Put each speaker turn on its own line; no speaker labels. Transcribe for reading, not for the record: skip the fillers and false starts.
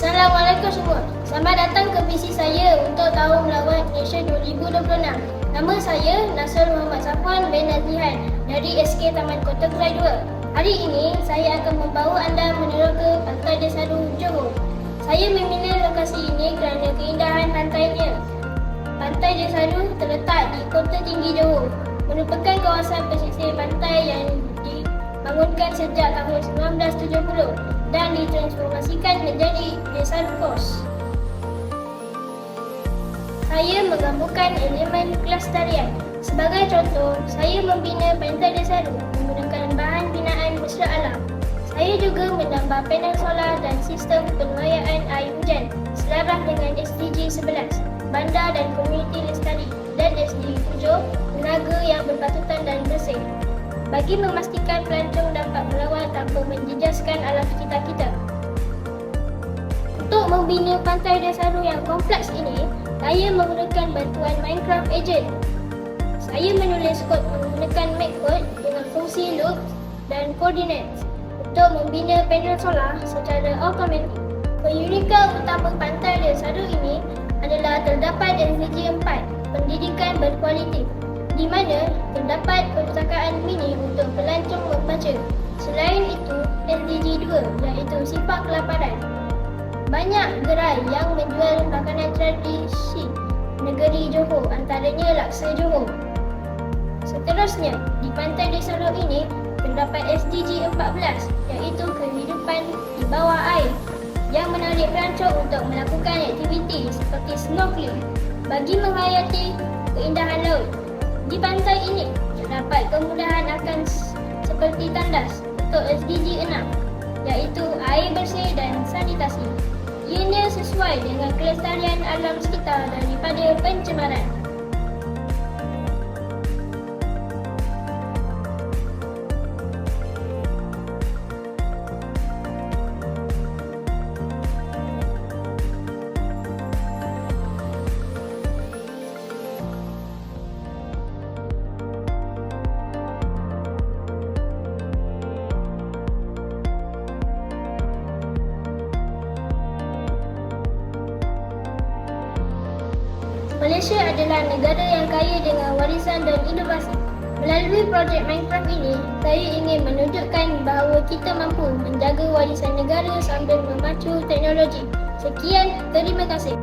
Assalamualaikum semua. Selamat datang ke visi saya untuk tahun melawat Malaysia 2026. Nama saya Nasr Muhammad Safwan bin Nazihan dari SK Taman Kota Kerai 2. Hari ini saya akan membawa anda meneroka ke Pantai Desaru, Johor. Saya memilih lokasi ini kerana keindahan pantainya. Pantai Desaru terletak di Kota Tinggi Johor, merupakan kawasan pesisir pantai yang dibangunkan sejak tahun 1970 dan ditransformasikan menjadi Desaru Coast. Saya menggabungkan elemen kelestarian. Sebagai contoh, saya membina Pantai Desaru menggunakan bahan binaan mesra alam. Saya juga menambah panel solar dan sistem penguayaan air hujan selaras dengan SDG 11, Bandar dan Komuniti Lestari, dan SDG 7, Tenaga yang berpatutan dan bersih, bagi memastikan pelancong dapat melawat tanpa menjejaskan alam sekitar kita. Untuk membina Pantai Desaru yang kompleks ini, saya menggunakan bantuan Minecraft Agent. Saya menulis kod menggunakan Make dengan fungsi loop dan coordinates untuk membina panel solar secara automatik. Keunikan utama Pantai Desaru ini adalah terdapat SDG 4, Pendidikan Berkualiti, di mana terdapat perpustakaan mini untuk pelancong membaca. Selain itu, SDG 2 iaitu sifat kelaparan. Banyak gerai yang menjual makanan tradisi negeri Johor, antaranya laksa Johor. Seterusnya, di Pantai Desaru ini terdapat SDG 14 iaitu kehidupan di bawah air yang menarik pelancong untuk melakukan aktiviti seperti snorkeling bagi menghayati keindahan laut. Di pantai ini terdapat kemudahan akan seperti tandas untuk SDG 6 iaitu air bersih dan sanitasi. Ianya sesuai dengan kelestarian alam sekitar daripada pencemaran. Malaysia adalah negara yang kaya dengan warisan dan inovasi. Melalui projek Minecraft ini, saya ingin menunjukkan bahawa kita mampu menjaga warisan negara sambil memacu teknologi. Sekian, terima kasih.